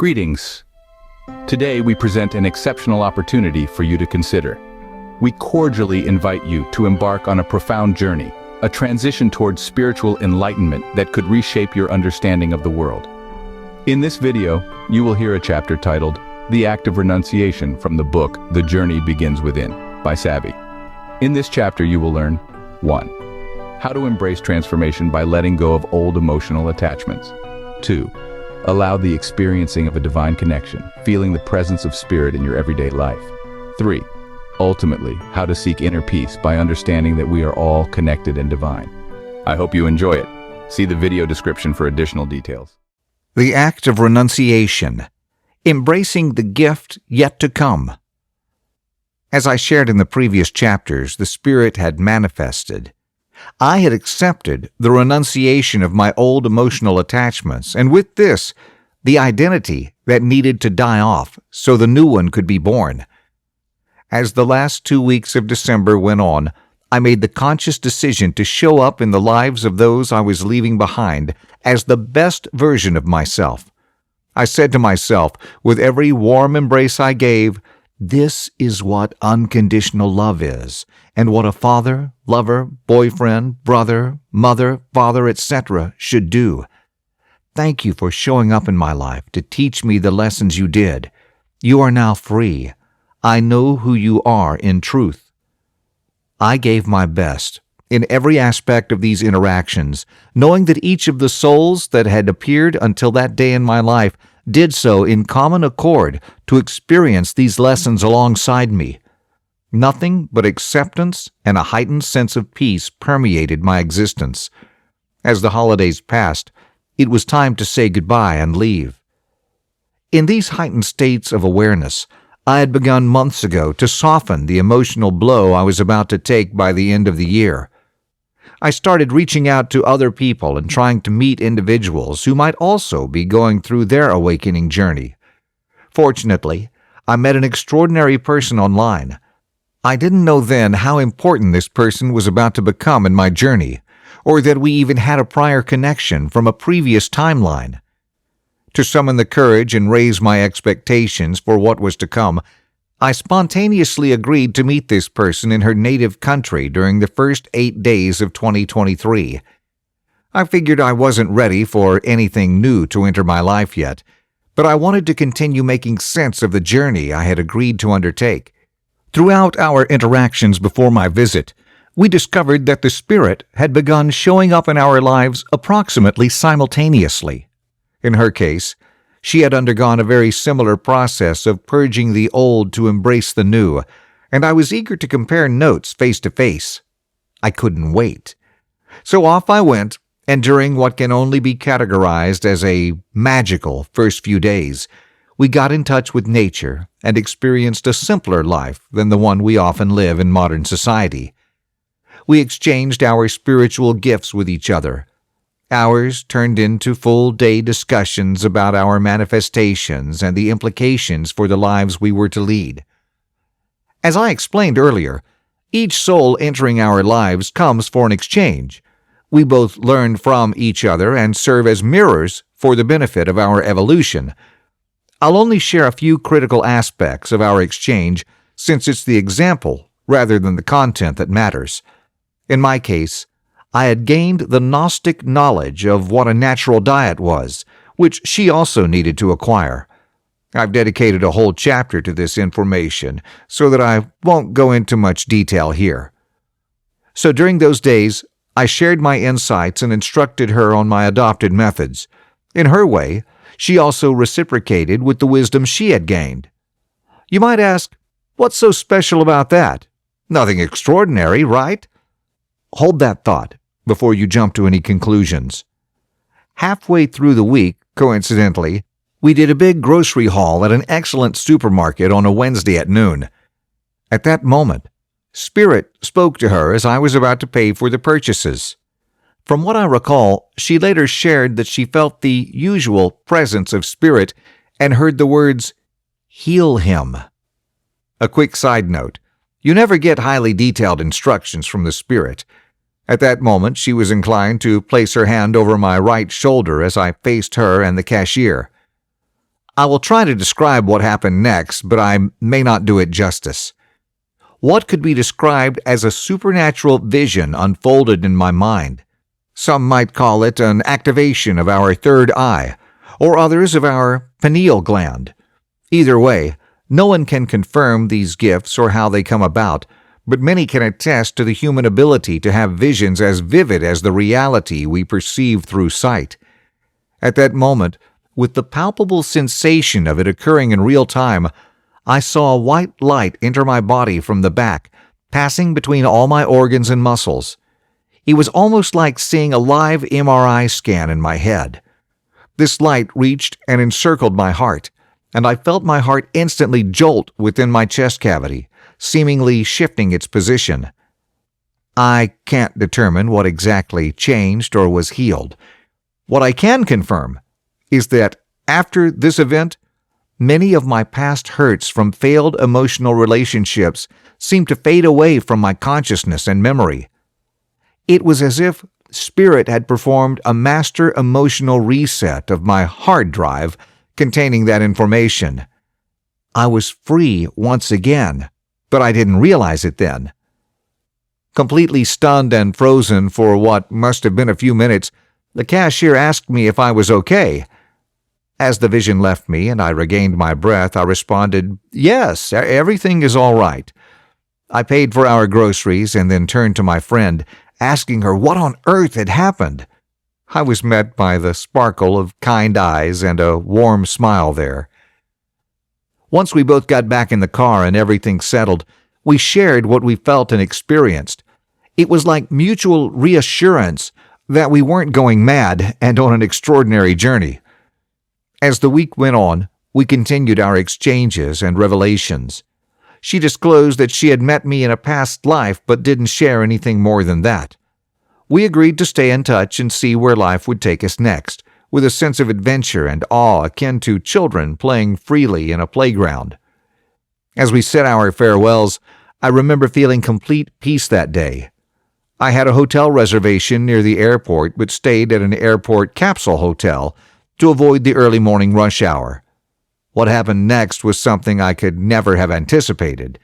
Greetings. Today we present an exceptional opportunity for you to consider. We cordially invite you to embark on a profound journey, a transition towards spiritual enlightenment that could reshape your understanding of the world. In this video, you will hear a chapter titled The Act of Renunciation from the book The Journey Begins Within by SAVI. In this chapter you will learn 1. How to embrace transformation by letting go of old emotional attachments. 2. Allow the experiencing of a divine connection, feeling the presence of spirit in your everyday life. 3. Ultimately, how to seek inner peace by understanding that we are all connected and divine. I hope you enjoy it. See the video description for additional details. The Act of Renunciation, embracing the gift yet to come. As I shared in the previous chapters, the Spirit had manifested. I had accepted the renunciation of my old emotional attachments, and with this, the identity that needed to die off so the new one could be born. As the last 2 weeks of December went on, I made the conscious decision to show up in the lives of those I was leaving behind as the best version of myself. I said to myself, with every warm embrace I gave, "This is what unconditional love is, and what a father, lover, boyfriend, brother, mother, father, etc. should do. Thank you for showing up in my life to teach me the lessons you did. You are now free. I know who you are in truth." I gave my best in every aspect of these interactions, knowing that each of the souls that had appeared until that day in my life did so in common accord to experience these lessons alongside me. Nothing but acceptance and a heightened sense of peace permeated my existence. As the holidays passed, it was time to say goodbye and leave. In these heightened states of awareness, I had begun months ago to soften the emotional blow I was about to take by the end of the year. I started reaching out to other people and trying to meet individuals who might also be going through their awakening journey. Fortunately, I met an extraordinary person online. I didn't know then how important this person was about to become in my journey, or that we even had a prior connection from a previous timeline. To summon the courage and raise my expectations for what was to come, I spontaneously agreed to meet this person in her native country during the first 8 days of 2023. I figured I wasn't ready for anything new to enter my life yet, but I wanted to continue making sense of the journey I had agreed to undertake. Throughout our interactions before my visit, we discovered that the Spirit had begun showing up in our lives approximately simultaneously. In her case, she had undergone a very similar process of purging the old to embrace the new, and I was eager to compare notes face to face. I couldn't wait. So off I went, and during what can only be categorized as a magical first few days, we got in touch with nature and experienced a simpler life than the one we often live in modern society. We exchanged our spiritual gifts with each other. Hours turned into full-day discussions about our manifestations and the implications for the lives we were to lead. As I explained earlier, each soul entering our lives comes for an exchange. We both learn from each other and serve as mirrors for the benefit of our evolution. I'll only share a few critical aspects of our exchange since it's the example rather than the content that matters. In my case, I had gained the Gnostic knowledge of what a natural diet was, which she also needed to acquire. I've dedicated a whole chapter to this information, so that I won't go into much detail here. So during those days, I shared my insights and instructed her on my adopted methods. In her way, she also reciprocated with the wisdom she had gained. You might ask, what's so special about that? Nothing extraordinary, right? Hold that thought before you jump to any conclusions. Halfway through the week, coincidentally, we did a big grocery haul at an excellent supermarket on a Wednesday at noon. At that moment, Spirit spoke to her as I was about to pay for the purchases. From what I recall, she later shared that she felt the usual presence of Spirit and heard the words, "Heal him." A quick side note, you never get highly detailed instructions from the Spirit. At that moment, she was inclined to place her hand over my right shoulder as I faced her and the cashier. I will try to describe what happened next, but I may not do it justice. What could be described as a supernatural vision unfolded in my mind. Some might call it an activation of our third eye, or others of our pineal gland. Either way, no one can confirm these gifts or how they come about, but many can attest to the human ability to have visions as vivid as the reality we perceive through sight. At that moment, with the palpable sensation of it occurring in real time, I saw a white light enter my body from the back, passing between all my organs and muscles. It was almost like seeing a live MRI scan in my head. This light reached and encircled my heart, and I felt my heart instantly jolt within my chest cavity, seemingly shifting its position. I can't determine what exactly changed or was healed. What I can confirm is that after this event, many of my past hurts from failed emotional relationships seemed to fade away from my consciousness and memory. It was as if Spirit had performed a master emotional reset of my hard drive containing that information. I was free once again, but I didn't realize it then. Completely stunned and frozen for what must have been a few minutes, the cashier asked me if I was okay. As the vision left me and I regained my breath, I responded, "Yes, everything is all right." I paid for our groceries and then turned to my friend, asking her what on earth had happened. I was met by the sparkle of kind eyes and a warm smile there. Once we both got back in the car and everything settled, we shared what we felt and experienced. It was like mutual reassurance that we weren't going mad and on an extraordinary journey. As the week went on, we continued our exchanges and revelations. She disclosed that she had met me in a past life but didn't share anything more than that. We agreed to stay in touch and see where life would take us next, with a sense of adventure and awe akin to children playing freely in a playground. As we said our farewells, I remember feeling complete peace that day. I had a hotel reservation near the airport but stayed at an airport capsule hotel to avoid the early morning rush hour. What happened next was something I could never have anticipated.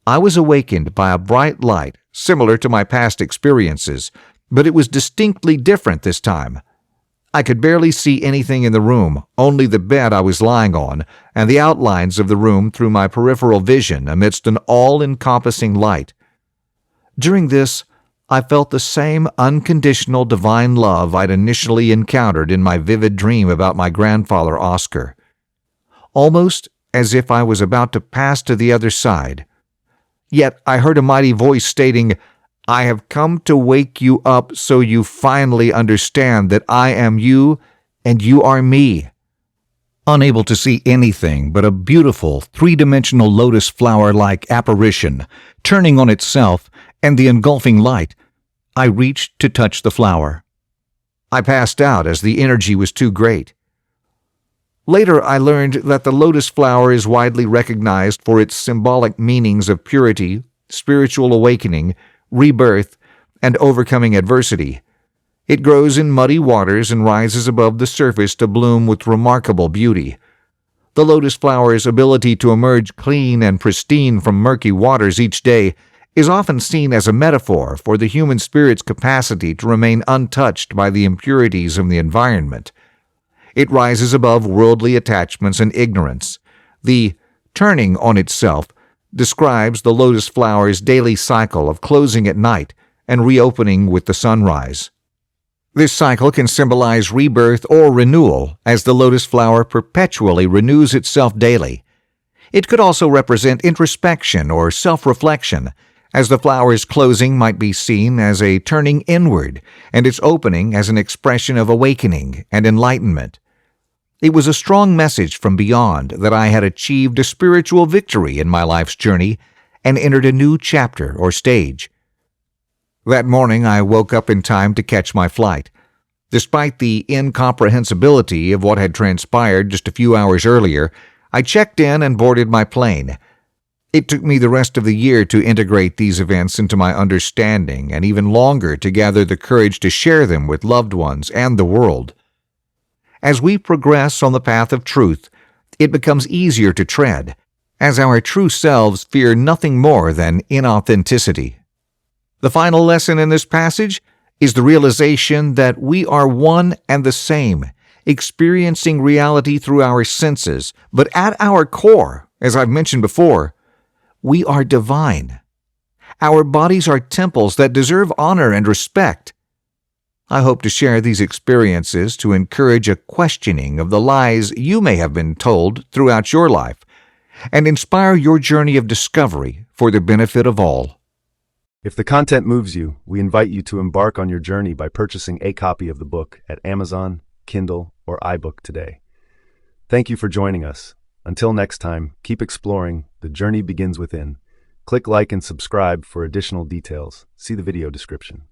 I was awakened by a bright light similar to my past experiences, but it was distinctly different this time. I could barely see anything in the room, only the bed I was lying on and the outlines of the room through my peripheral vision amidst an all-encompassing light. During this, I felt the same unconditional divine love I'd initially encountered in my vivid dream about my grandfather Oscar. Almost as if I was about to pass to the other side. Yet I heard a mighty voice stating, "I have come to wake you up so you finally understand that I am you and you are me." Unable to see anything but a beautiful three-dimensional lotus flower-like apparition turning on itself and the engulfing light, I reached to touch the flower. I passed out as the energy was too great. Later, I learned that the lotus flower is widely recognized for its symbolic meanings of purity, spiritual awakening, rebirth, and overcoming adversity. It grows in muddy waters and rises above the surface to bloom with remarkable beauty. The lotus flower's ability to emerge clean and pristine from murky waters each day is often seen as a metaphor for the human spirit's capacity to remain untouched by the impurities of the environment. It rises above worldly attachments and ignorance. The turning on itself describes the lotus flower's daily cycle of closing at night and reopening with the sunrise. This cycle can symbolize rebirth or renewal, as the lotus flower perpetually renews itself daily. It could also represent introspection or self-reflection, as the flower's closing might be seen as a turning inward and its opening as an expression of awakening and enlightenment. It was a strong message from beyond that I had achieved a spiritual victory in my life's journey and entered a new chapter or stage. That morning I woke up in time to catch my flight. Despite the incomprehensibility of what had transpired just a few hours earlier, I checked in and boarded my plane. It took me the rest of the year to integrate these events into my understanding and even longer to gather the courage to share them with loved ones and the world. As we progress on the path of truth, it becomes easier to tread, as our true selves fear nothing more than inauthenticity. The final lesson in this passage is the realization that we are one and the same, experiencing reality through our senses, but at our core, as I've mentioned before, we are divine. Our bodies are temples that deserve honor and respect. I hope to share these experiences to encourage a questioning of the lies you may have been told throughout your life, and inspire your journey of discovery for the benefit of all. If the content moves you, we invite you to embark on your journey by purchasing a copy of the book at Amazon, Kindle, or iBook today. Thank you for joining us. Until next time, keep exploring. The journey begins within. Click like and subscribe for additional details. See the video description.